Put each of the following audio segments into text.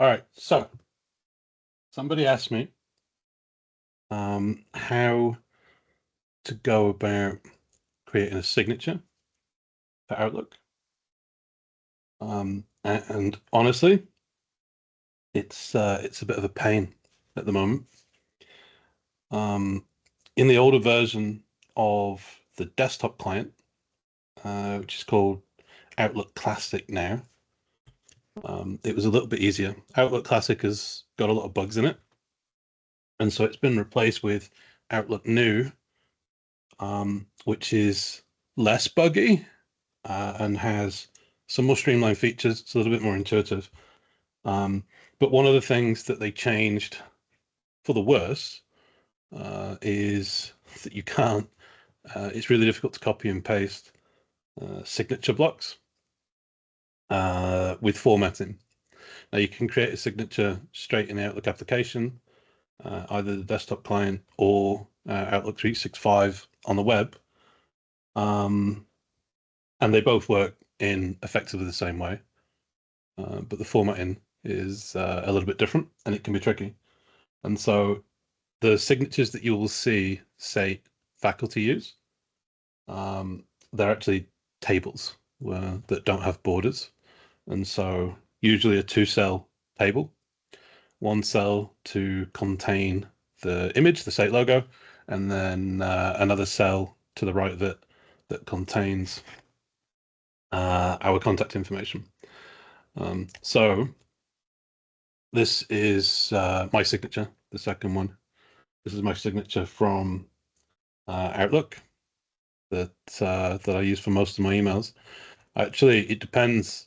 All right, so somebody asked me how to go about creating a signature for Outlook. And honestly, it's a bit of a pain at the moment. Um, in the older version of the desktop client, which is called Outlook Classic now, it was a little bit easier. Outlook Classic has got a lot of bugs in it, and so it's been replaced with Outlook New, which is less buggy and has some more streamlined features. It's a little bit more intuitive. Um, but one of the things that they changed for the worse is that you can't, it's really difficult to copy and paste signature blocks with formatting. Now you can create a signature straight in the Outlook application, either the desktop client or Outlook 365 on the web. And they both work in effectively the same way. But the formatting is a little bit different and it can be tricky. And so the signatures that you will see, say, faculty use, they're actually tables that don't have borders. And so usually a two-cell table, one cell to contain the image, the site logo, and then another cell to the right of it that contains our contact information. So this is my signature, the second one. This is my signature from Outlook that I use for most of my emails. Actually, it depends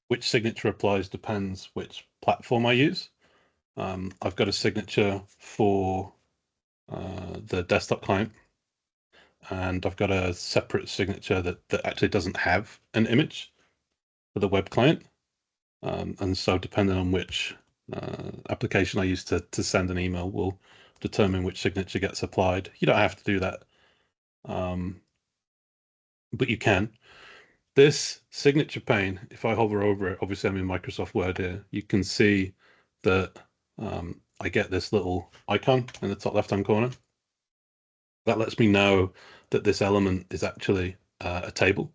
which signature applies, depends which platform I use. I've got a signature for the desktop client, and I've got a separate signature that actually doesn't have an image for the web client. And so depending on which application I use to send an email will determine which signature gets applied. You don't have to do that, but you can. This signature pane, if I hover over it, obviously I'm in Microsoft Word here, you can see that I get this little icon in the top left-hand corner. That lets me know that this element is actually a table.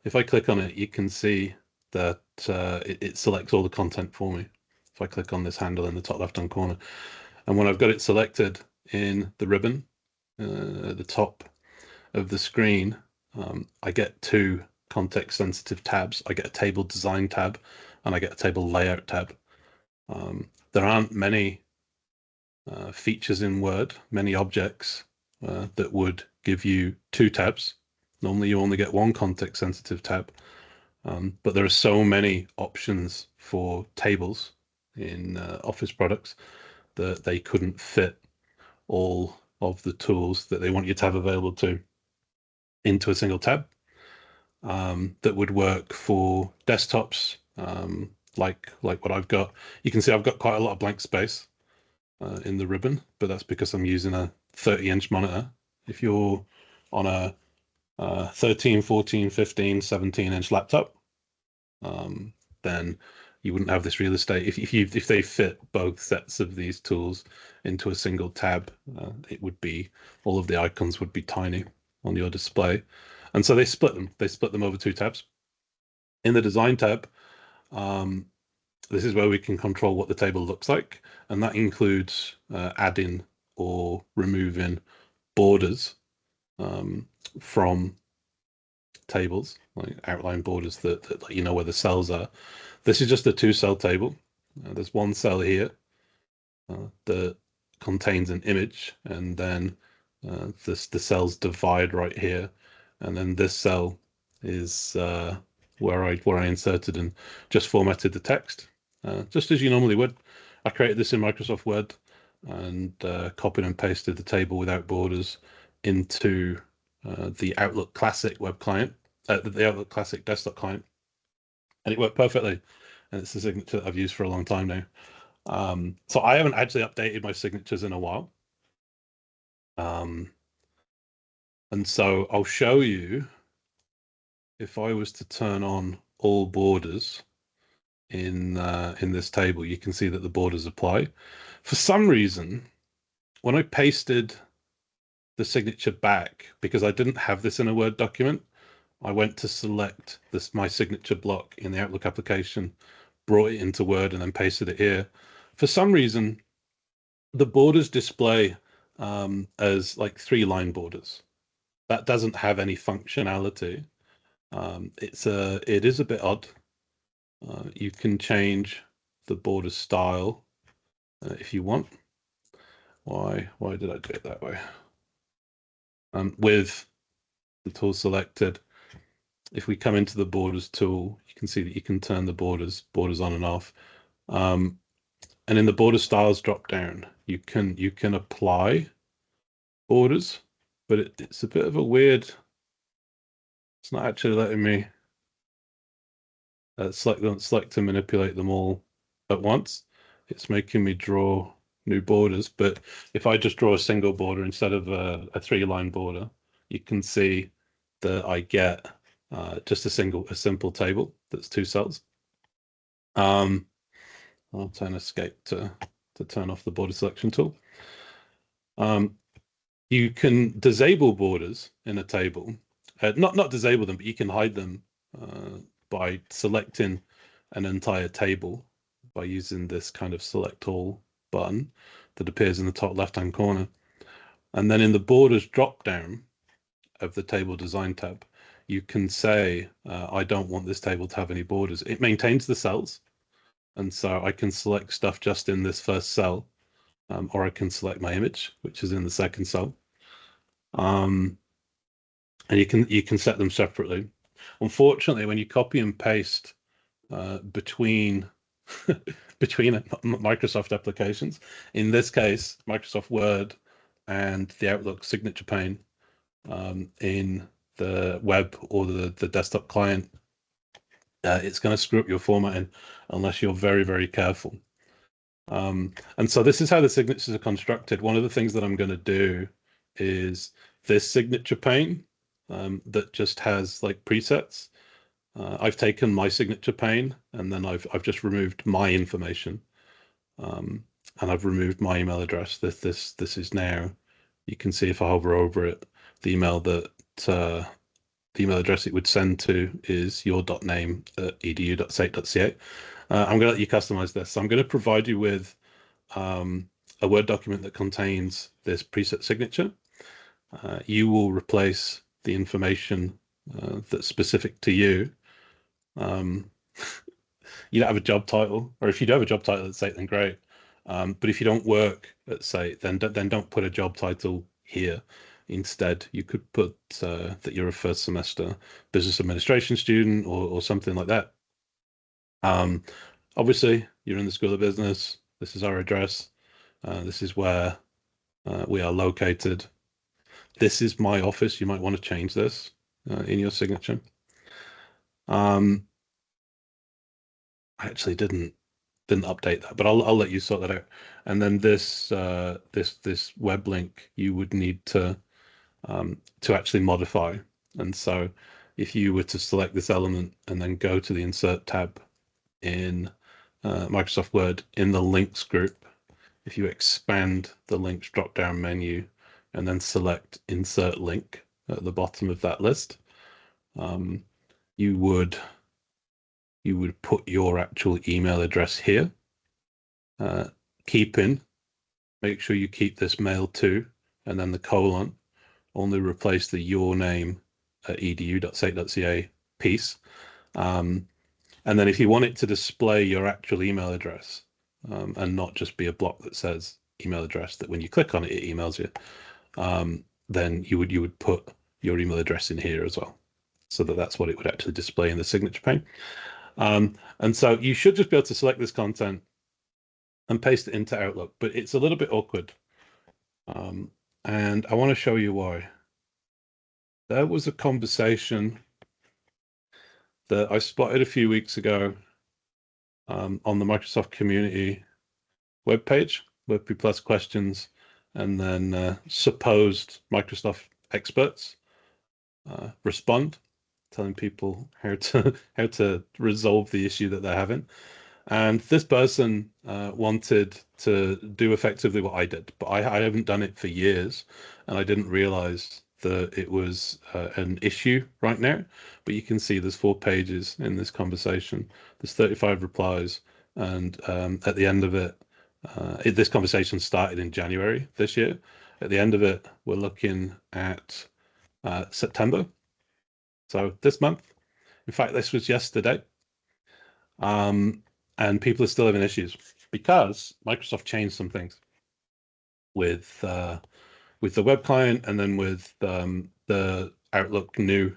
If I click on it, you can see that it selects all the content for me. If I click on this handle in the top left-hand corner, and when I've got it selected in the ribbon at the top of the screen, I get two context-sensitive tabs. I get a table design tab, and I get a table layout tab. There aren't many features in Word, many objects that would give you two tabs. Normally you only get one context-sensitive tab, but there are so many options for tables in Office products that they couldn't fit all of the tools that they want you to have available to into a single tab that would work for desktops like what I've got. You can see I've got quite a lot of blank space in the ribbon, but that's because I'm using a 30-inch monitor. If you're on a 13, 14, 15, 17-inch laptop, then you wouldn't have this real estate. If they fit both sets of these tools into a single tab, it would be all of the icons would be tiny on your display. And so they split them. They split them over two tabs. In the design tab, this is where we can control what the table looks like, and that includes adding or removing borders from tables, like outline borders that let you know where the cells are. This is just a two-cell table. There's one cell here that contains an image, and then the cells divide right here, and then this cell is where I inserted and just formatted the text, just as you normally would. I created this in Microsoft Word and copied and pasted the table without borders into the Outlook Classic web client, the Outlook Classic desktop client, and it worked perfectly. And it's a signature that I've used for a long time now. So I haven't actually updated my signatures in a while. And so I'll show you if I was to turn on all borders in this table, you can see that the borders apply. For some reason, when I pasted the signature back, because I didn't have this in a Word document, I went to select my signature block in the Outlook application, brought it into Word, and then pasted it here. For some reason, the borders display as like 3-line borders. That doesn't have any functionality. It is a bit odd. You can change the border style if you want. Why did I do it that way? With the tool selected, if we come into the borders tool, you can see that you can turn the borders on and off. And in the border styles drop down, you can apply borders, but it's a bit of a weird. It's not actually letting me select to manipulate them all at once. It's making me draw new borders, but if I just draw a single border instead of a 3-line border, you can see that I get just a simple table that's 2 cells. I'll turn escape to turn off the border selection tool. You can disable borders in a table. Not disable them, but you can hide them by selecting an entire table by using this kind of select all button that appears in the top left-hand corner. And then in the borders drop-down of the table design tab, you can say, I don't want this table to have any borders. It maintains the cells. And so I can select stuff just in this first cell, or I can select my image, which is in the second cell. And you can set them separately. Unfortunately, when you copy and paste between Microsoft applications, in this case, Microsoft Word and the Outlook signature pane in the web or the desktop client, it's going to screw up your formatting unless you're very, very careful. And so this is how the signatures are constructed. One of the things that I'm going to do is this signature pane that just has like presets. I've taken my signature pane and then I've just removed my information, and I've removed my email address. This is now. You can see if I hover over it, the email address it would send to is your.name@edu.sate.ca. I'm going to let you customize this. So I'm going to provide you with a Word document that contains this preset signature. You will replace the information that's specific to you. You don't have a job title, or if you do have a job title at Sate, then great. But if you don't work at Sate, then don't put a job title here. Instead, you could put that you're a first semester business administration student or something like that. Obviously, you're in the School of Business. This is our address. This is where we are located. This is my office. You might want to change this in your signature. I actually didn't update that, but I'll let you sort that out. And then this this web link you would need to actually modify. And so if you were to select this element and then go to the Insert tab in Microsoft Word in the links group, if you expand the links drop-down menu and then select Insert Link at the bottom of that list, you would put your actual email address here. Make sure you keep this mail to, and then the colon, only replace the your name at edu.sate.ca piece. And then if you want it to display your actual email address and not just be a block that says email address that when you click on it, it emails you, then you would put your email address in here as well, so that's what it would actually display in the signature pane. And so you should just be able to select this content and paste it into Outlook, but it's a little bit awkward. And I want to show you why. There was a conversation that I spotted a few weeks ago on the Microsoft community webpage, WordPress questions, and then supposed Microsoft experts respond, telling people how to resolve the issue that they're having. And this person wanted to do effectively what I did, but I haven't done it for years, and I didn't realize that it was an issue right now. But you can see there's 4 pages in this conversation. There's 35 replies, and at the end of it, this conversation started in January this year. At the end of it, we're looking at September. So this month. In fact, this was yesterday. Um, and people are still having issues because Microsoft changed some things with the web client and then with the Outlook new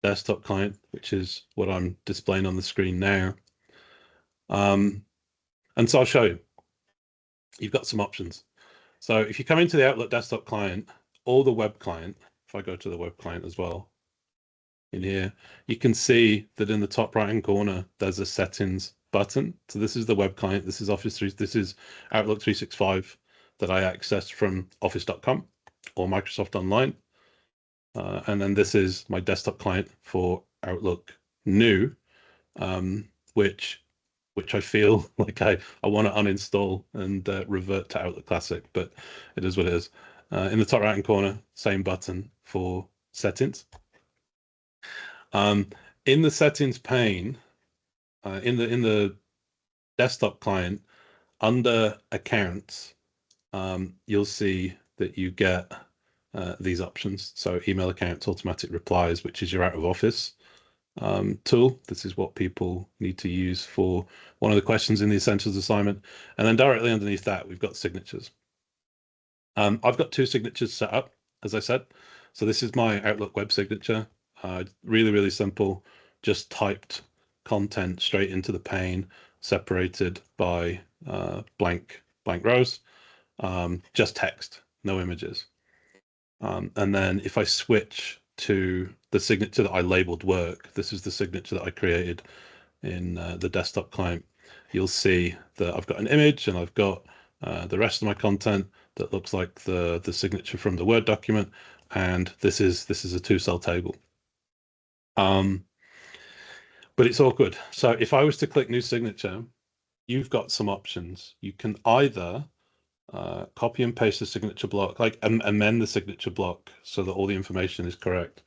desktop client, which is what I'm displaying on the screen now. And so I'll show you. You've got some options. So if you come into the Outlook desktop client or the web client, if I go to the web client as well, in here, you can see that in the top right hand corner, there's a settings button. So this is the web client. This is Office 3. This is Outlook 365 that I accessed from office.com or Microsoft Online. And then this is my desktop client for Outlook New, which I feel like I want to uninstall and revert to Outlook Classic, but it is what it is. In the top right hand corner, same button for settings. In the settings pane, in the desktop client, under accounts, you'll see that you get these options. So email accounts, automatic replies, which is your out of office tool. This is what people need to use for one of the questions in the essentials assignment. And then directly underneath that, we've got signatures. I've got 2 signatures set up, as I said. So this is my Outlook web signature. Really, really simple. Just typed content straight into the pane, separated by blank rows. Just text, no images. And then if I switch to the signature that I labeled work, this is the signature that I created in the desktop client. You'll see that I've got an image and I've got the rest of my content that looks like the signature from the Word document, and this is a 2-cell table. But it's all good. So if I was to click new signature, you've got some options. You can either copy and paste the signature block, like amend the signature block so that all the information is correct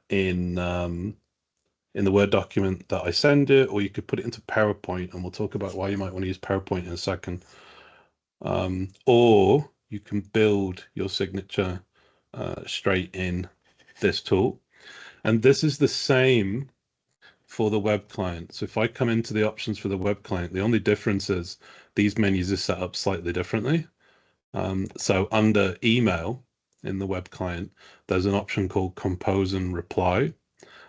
in the Word document that I send it, or you could put it into PowerPoint, and we'll talk about why you might want to use PowerPoint in a second. Or you can build your signature straight in this tool. And this is the same for the web client. So if I come into the options for the web client, the only difference is these menus are set up slightly differently. So under email in the web client, there's an option called Compose and Reply.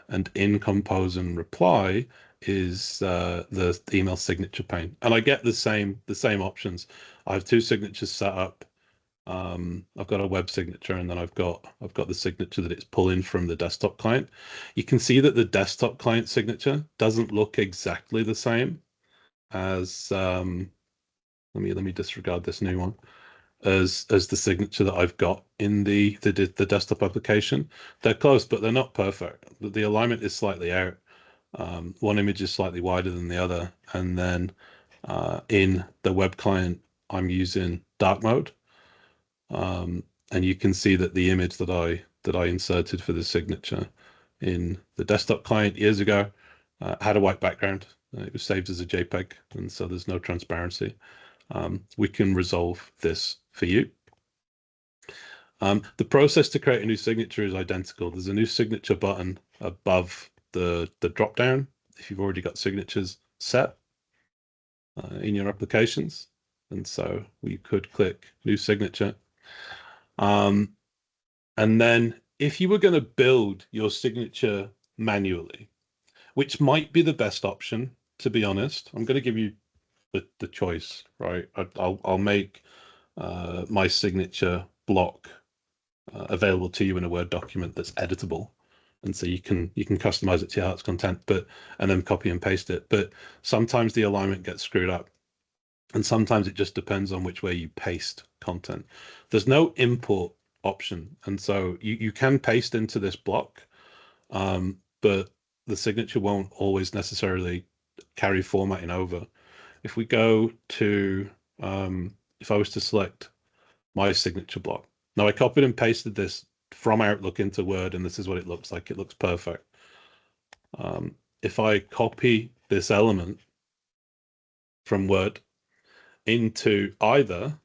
And in Compose and Reply is the email signature pane. And I get the same options. I have 2 signatures set up. I've got a web signature, and then I've got the signature that it's pulling from the desktop client. You can see that the desktop client signature doesn't look exactly the same as let me disregard this new one, as the signature that I've got in the desktop application. They're close, but they're not perfect. The alignment is slightly out. One image is slightly wider than the other, and then in the web client, I'm using dark mode. And you can see that the image that I inserted for the signature in the desktop client years ago had a white background. It was saved as a JPEG, and so there's no transparency. We can resolve this for you. The process to create a new signature is identical. There's a new signature button above the drop down if you've already got signatures set in your applications. And so we could click new signature. And then if you were going to build your signature manually, which might be the best option, to be honest, I'm going to give you the choice, right? I'll make my signature block available to you in a Word document that's editable, and so you can customize it to your heart's content, and then copy and paste it. But sometimes the alignment gets screwed up, and sometimes it just depends on which way you paste content. There's no import option, and so you can paste into this block, but the signature won't always necessarily carry formatting over. if we go to, if I was to select my signature block. Now I copied and pasted this from Outlook into Word, and this is what it looks like. It looks perfect. If I copy this element from Word into either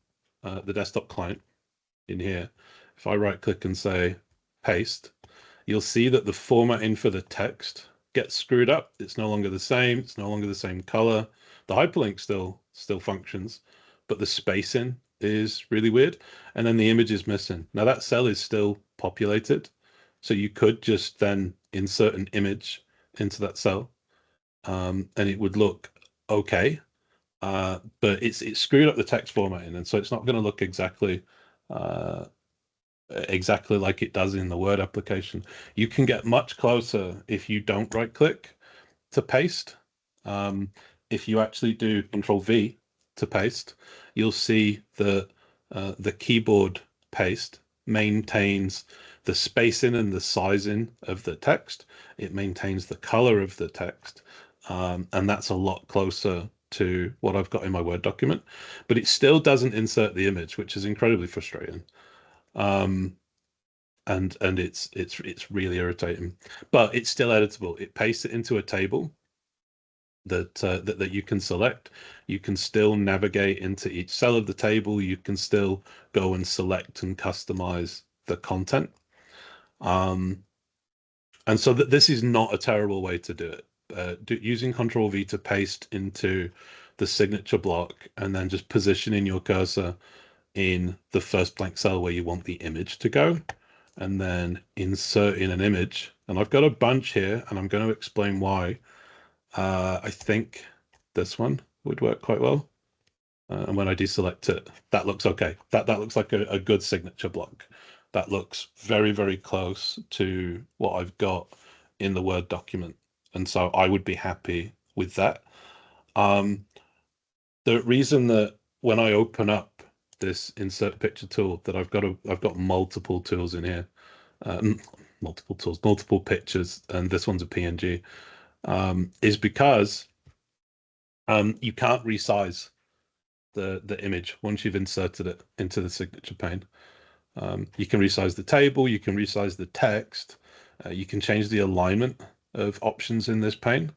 the desktop client in here, if I right click and say paste, you'll see that the formatting for the text gets screwed up. It's no longer the same. It's no longer the same color. The hyperlink still functions, but the spacing is really weird. And then the image is missing. Now that cell is still populated. So you could just then insert an image into that cell, and it would look okay. But it's screwed up the text formatting, and so it's not going to look exactly like it does in the Word application. You can get much closer if you don't right click to paste. If you actually do Control V to paste, you'll see that the keyboard paste maintains the spacing and the sizing of the text. It maintains the color of the text. And that's a lot closer to what I've got in my Word document, but it still doesn't insert the image, which is incredibly frustrating. And it's really irritating, but it's still editable. It pastes it into a table that you can select. You can still navigate into each cell of the table. You can still go and select and customize the content. And so that this is not a terrible way to do it. Using Control V to paste into the signature block and then just positioning your cursor in the first blank cell where you want the image to go, and then inserting an image. And I've got a bunch here, and I'm going to explain why. I think this one would work quite well. And when I deselect it, that looks okay. That looks like a good signature block. That looks very, very close to what I've got in the Word document. And so I would be happy with that. The reason that when I open up this insert picture tool that I've got multiple tools in here, multiple tools, multiple pictures, and this one's a PNG, is because you can't resize the image once you've inserted it into the signature pane. You can resize the table, you can resize the text, you can change the alignment of options in this pane.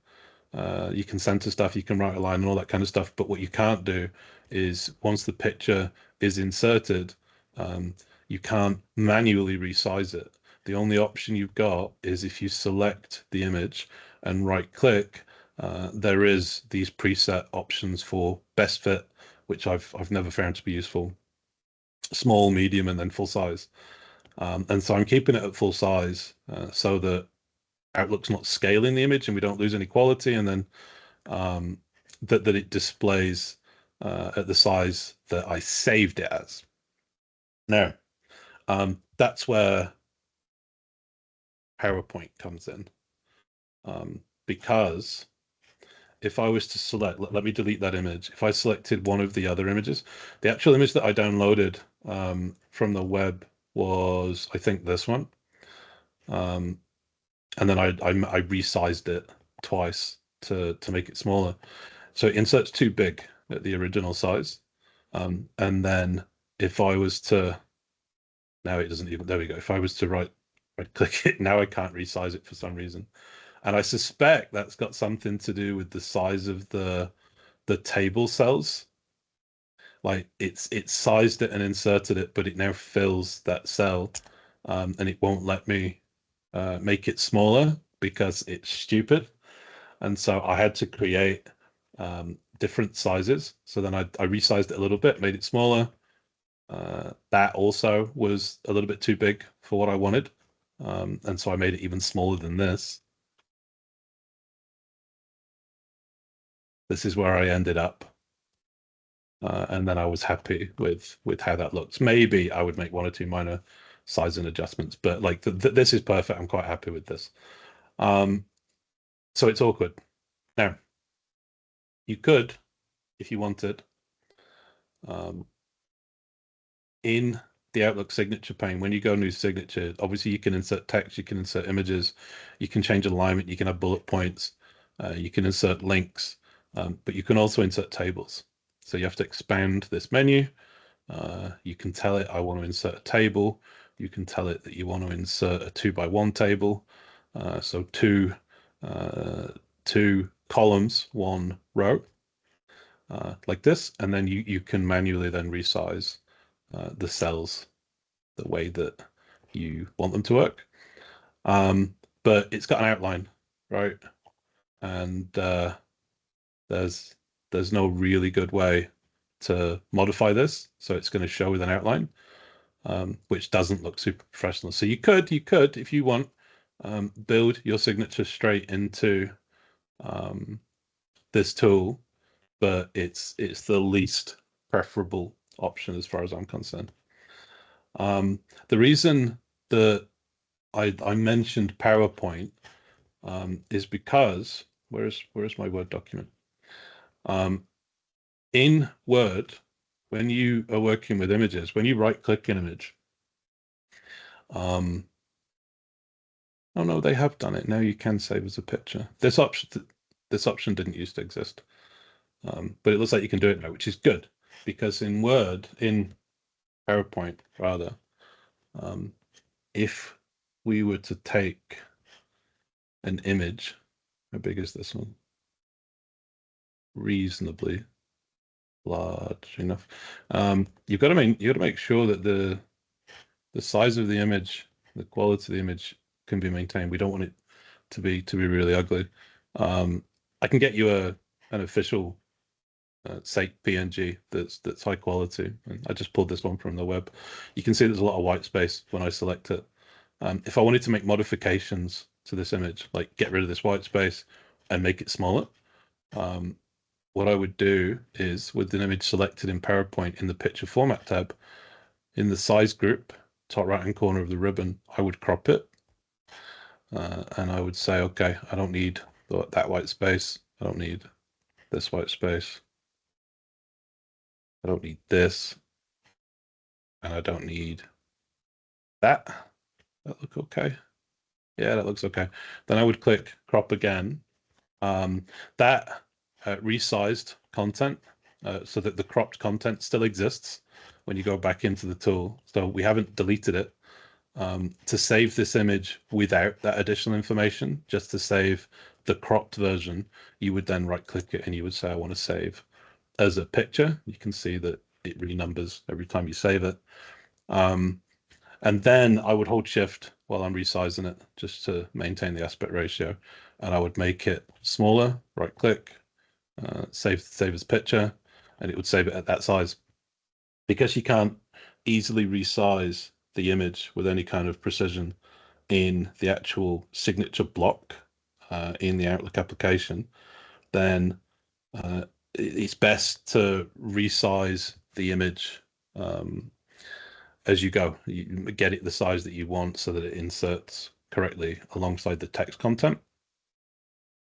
You can center stuff, you can right align and all that kind of stuff. But what you can't do is once the picture is inserted, you can't manually resize it. The only option you've got is if you select the image and right click, there is these preset options for best fit, which I've never found to be useful. Small, medium, and then full size. And so I'm keeping it at full size so that Outlook's not scaling the image and we don't lose any quality, and then that it displays at the size that I saved it as. Now, that's where PowerPoint comes in, because if I was to select, let me delete that image. If I selected one of the other images, the actual image that I downloaded from the web was, I think, this one. And then I resized it twice to make it smaller. So insert's too big at the original size. And then if I was to, now it doesn't even, there we go. If I was to right click it, now I can't resize it for some reason. And I suspect that's got something to do with the size of the table cells. Like it's sized it and inserted it, but it now fills that cell, and it won't let me make it smaller because it's stupid. And so I had to create different sizes. So then I resized it a little bit, made it smaller. That also was a little bit too big for what I wanted. And so I made it even smaller than this. This is where I ended up. And then I was happy with how that looks. Maybe I would make one or two minor sizing adjustments, but like this is perfect. I'm quite happy with this. So it's awkward. Now, you could, if you wanted, in the Outlook signature pane, when you go new signature, obviously you can insert text, you can insert images, you can change alignment, you can have bullet points, you can insert links. But you can also insert tables. So you have to expand this menu. You can tell it, I want to insert a table. You can tell it that you want to insert a 2x1 table. So two columns, one row, like this. And then you can manually then resize the cells the way that you want them to work. But it's got an outline, right? And there's no really good way to modify this, so it's going to show with an outline, which doesn't look super professional. So you could, if you want, build your signature straight into this tool, but it's the least preferable option as far as I'm concerned. The reason that I mentioned PowerPoint is because where's my Word document? In Word, when you are working with images, when you right-click an image, oh no, they have done it. Now you can save as a picture. This option didn't used to exist, but it looks like you can do it now, which is good, because in Word, in PowerPoint rather, if we were to take an image, how big is this one? Reasonably large enough. You've got to make sure that the size of the image, the quality of the image can be maintained. We don't want it to be really ugly. I can get you an official Sake PNG that's high quality. And I just pulled this one from the web. You can see there's a lot of white space when I select it. If I wanted to make modifications to this image, like get rid of this white space and make it smaller, what I would do is, with an image selected in PowerPoint in the picture format tab, in the size group, top right hand corner of the ribbon, I would crop it. And I would say, okay, I don't need that white space. I don't need this white space. I don't need this. And I don't need that. That look okay? Yeah, that looks okay. Then I would click crop again. That resized content so that the cropped content still exists when you go back into the tool. So we haven't deleted it. To save this image without that additional information, just to save the cropped version, you would then right click it and you would say, I want to save as a picture. You can see that it renumbers every time you save it. And then I would hold shift while I'm resizing it just to maintain the aspect ratio. And I would make it smaller, right click, save as picture, and it would save it at that size. Because you can't easily resize the image with any kind of precision in the actual signature block in the Outlook application, then it's best to resize the image as you go. You get it the size that you want so that it inserts correctly alongside the text content.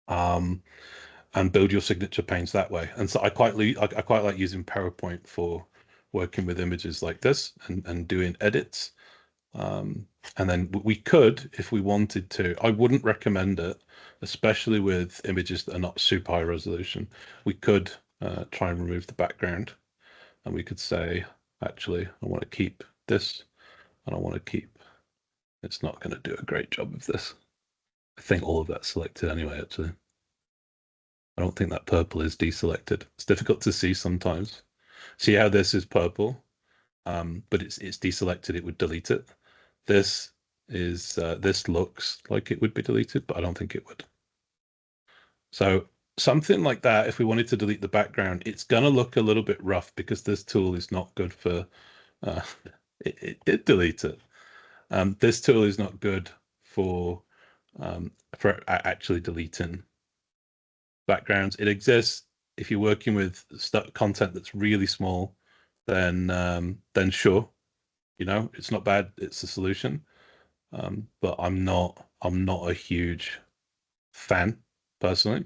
And build your signature panes that way. And so I quite like using PowerPoint for working with images like this and doing edits. And then we could, if we wanted to, I wouldn't recommend it, especially with images that are not super high resolution. We could try and remove the background, and we could say, actually, I want to keep this, and I want to keep, it's not going to do a great job of this. I think all of that's selected anyway, actually. I don't think that purple is deselected. It's difficult to see sometimes. See how this is purple, but it's deselected. It would delete it. This is this looks like it would be deleted, but I don't think it would. So something like that, if we wanted to delete the background, it's going to look a little bit rough because this tool is not good for, it did delete it. This tool is not good for actually deleting backgrounds. It exists if you're working with content that's really small, then sure, it's not bad. It's a solution. But I'm not a huge fan personally.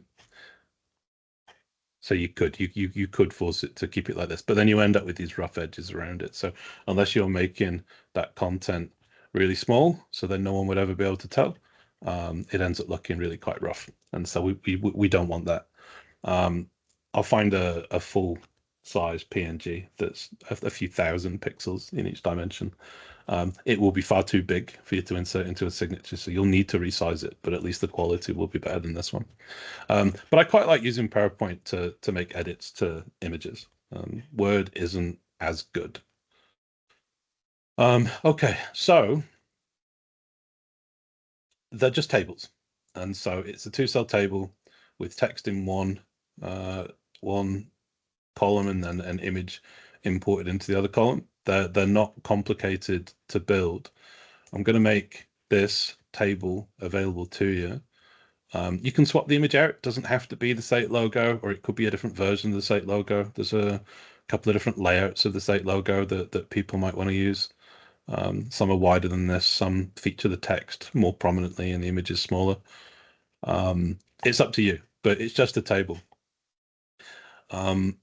So you could force it to keep it like this, but then you end up with these rough edges around it. So unless you're making that content really small, so then no one would ever be able to tell, it ends up looking really quite rough. And so we don't want that. I'll find a full size PNG that's a few thousand pixels in each dimension. It will be far too big for you to insert into a signature, so you'll need to resize it, but at least the quality will be better than this one. But I quite like using PowerPoint to make edits to images. Word isn't as good. Okay, so they're just tables. And so it's a two-cell table with text in one column and then an image imported into the other column. They're not complicated to build. I'm going to make this table available to you. You can swap the image out. It doesn't have to be the site logo, or it could be a different version of the site logo. There's a couple of different layouts of the site logo that people might want to use. Some are wider than this, some feature the text more prominently and the image is smaller. It's up to you, but it's just a table. The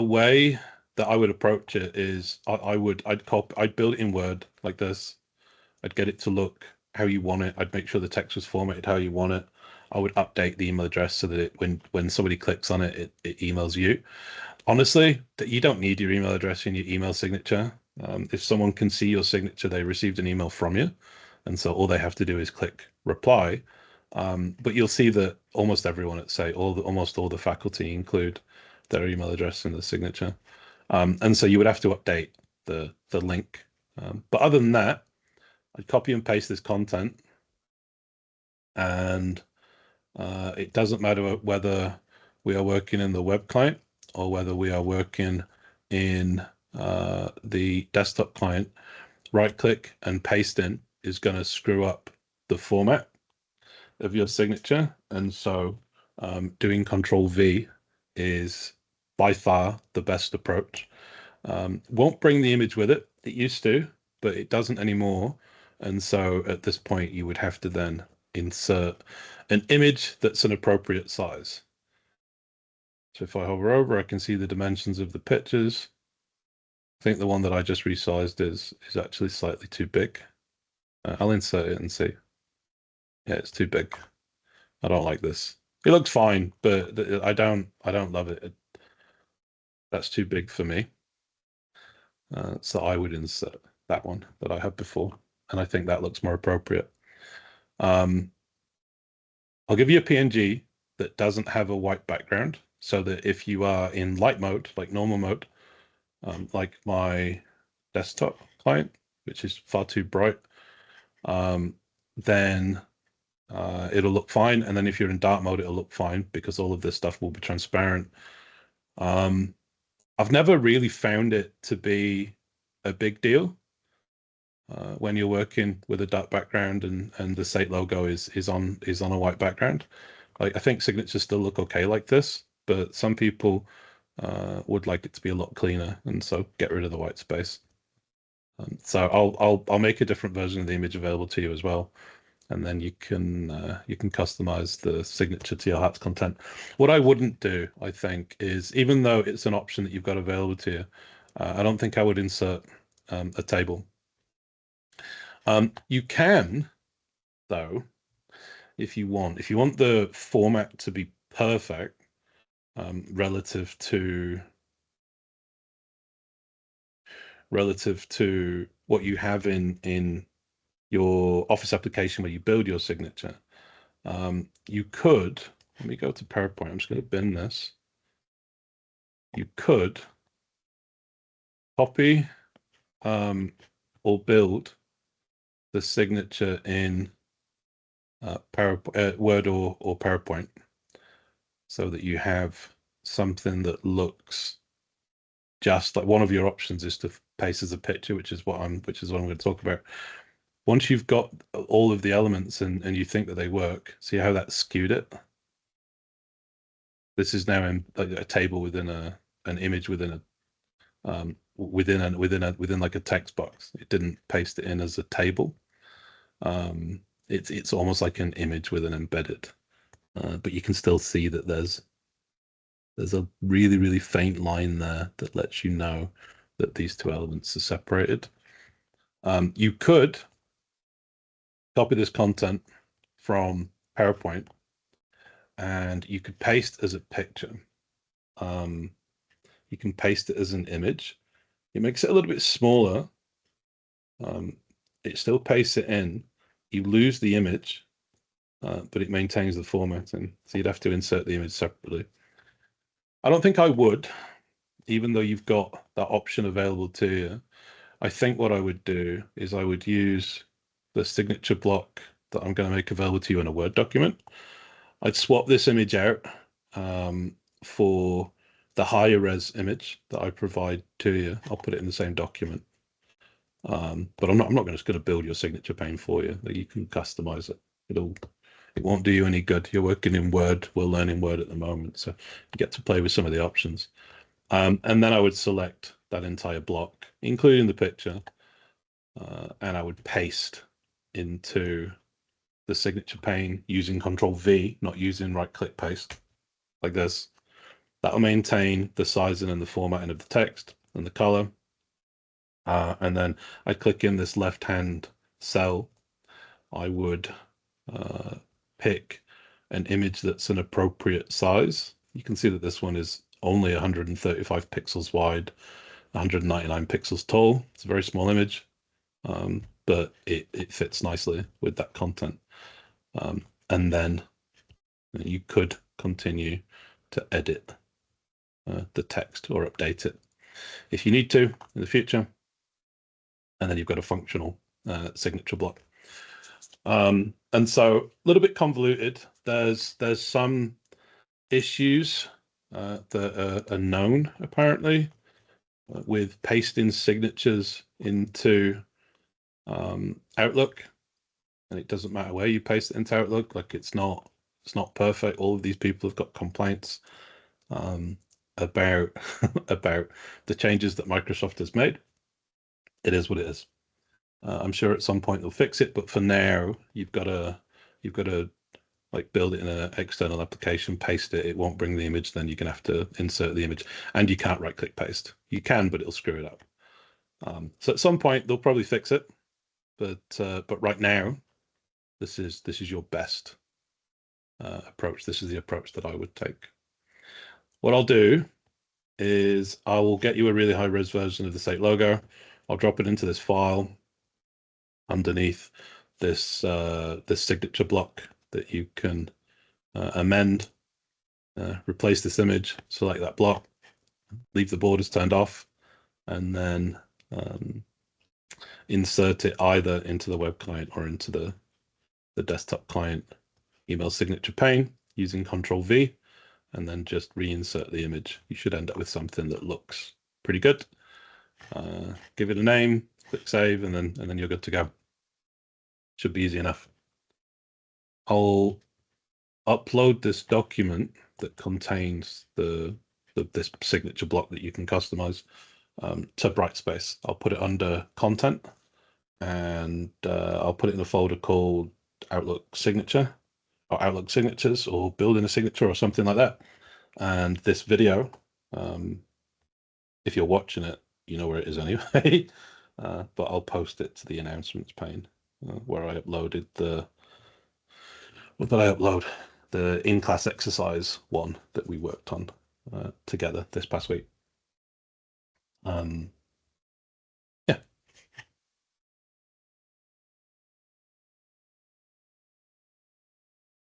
way that I would approach it is I'd build it in Word like this. I'd get it to look how you want it. I'd make sure the text was formatted how you want it. I would update the email address so that when somebody clicks on it, it emails you. Honestly, that you don't need your email address in your email signature. If someone can see your signature, they received an email from you, and so all they have to do is click reply. But you'll see that almost everyone at Say, almost all the faculty include their email address in the signature, and so you would have to update the link. But other than that, I'd copy and paste this content, and it doesn't matter whether we are working in the web client or whether we are working in the desktop client. Right click and paste in is going to screw up the format of your signature, and so doing Control V is by far the best approach. Won't bring the image with it. It used to, but it doesn't anymore. And so at this point, you would have to then insert an image that's an appropriate size. So if I hover over, I can see the dimensions of the pictures. I think the one that I just resized is actually slightly too big. I'll insert it and see. Yeah, it's too big. I don't like this. It looks fine, but I don't love it. That's too big for me. So I would insert that one that I had before, and I think that looks more appropriate. I'll give you a PNG that doesn't have a white background, so that if you are in light mode, like normal mode, like my desktop client, which is far too bright, then it'll look fine. And then if you're in dark mode, it'll look fine because all of this stuff will be transparent. I've never really found it to be a big deal when you're working with a dark background and the site logo is on a white background. Like, I think signatures still look okay like this, but some people would like it to be a lot cleaner, and so get rid of the white space. So I'll make a different version of the image available to you as well, and then you can customize the signature to your heart's content. What I wouldn't do, I think, is, even though it's an option that you've got available to you, I don't think I would insert a table. You can, though, if you want the format to be perfect relative to what you have in your Office application where you build your signature. You could, let me go to PowerPoint. I'm just going to bin this. You could copy or build the signature in Word or PowerPoint, so that you have something that looks just like, one of your options is to paste as a picture, which is what I'm going to talk about. Once you've got all of the elements and you think that they work, see how that skewed it? This is now in a table within an image within a within like a text box. It didn't paste it in as a table. It's almost like an image with an embedded, but you can still see that there's a really, really faint line there that lets you know that these two elements are separated. You could copy this content from PowerPoint and you could paste as a picture. You can paste it as an image. It makes it a little bit smaller. It still pastes it in. You lose the image, but it maintains the formatting. So you'd have to insert the image separately. I don't think I would, even though you've got that option available to you. I think what I would do is I would use the signature block that I'm going to make available to you in a Word document. I'd swap this image out for the higher res image that I provide to you. I'll put it in the same document. But I'm not just going to build your signature pane for you. You can customize it. It won't do you any good. You're working in Word. We're learning Word at the moment, so you get to play with some of the options. And then I would select that entire block, including the picture, and I would paste into the signature pane using Control V, not using right-click paste, like this. That'll maintain the sizing and the formatting of the text and the color. And then I'd click in this left-hand cell. I would pick an image that's an appropriate size. You can see that this one is only 135 pixels wide, 199 pixels tall. It's a very small image, but it fits nicely with that content. And then you could continue to edit the text or update it if you need to in the future. And then you've got a functional signature block. And so a little bit convoluted. There's some issues that are known apparently with pasting signatures into Outlook, and it doesn't matter where you paste it into Outlook. Like it's not perfect. All of these people have got complaints about about the changes that Microsoft has made. It is what it is. I'm sure at some point they'll fix it, but for now you've got to like build it in an external application, paste it. It won't bring the image. Then you're gonna have to insert the image, and you can't right-click paste. You can, but it'll screw it up. So at some point they'll probably fix it, but right now this is your best approach. This is the approach that I would take. What I'll do is I will get you a really high-res version of the Sate logo. I'll drop it into this file underneath this this signature block that you can amend, replace this image, select that block, leave the borders turned off, and then insert it either into the web client or into the desktop client email signature pane using Control V, and then just reinsert the image. You should end up with something that looks pretty good. Give it a name, click save, and then you're good to go. Should be easy enough. I'll upload this document that contains this signature block that you can customize to Brightspace. I'll put it under content, and I'll put it in a folder called Outlook Signature or Outlook Signatures or Building a Signature or something like that. And this video, if you're watching it, you know where it is anyway, but I'll post it to the announcements pane where I uploaded what did I upload? The in-class exercise one that we worked on together this past week.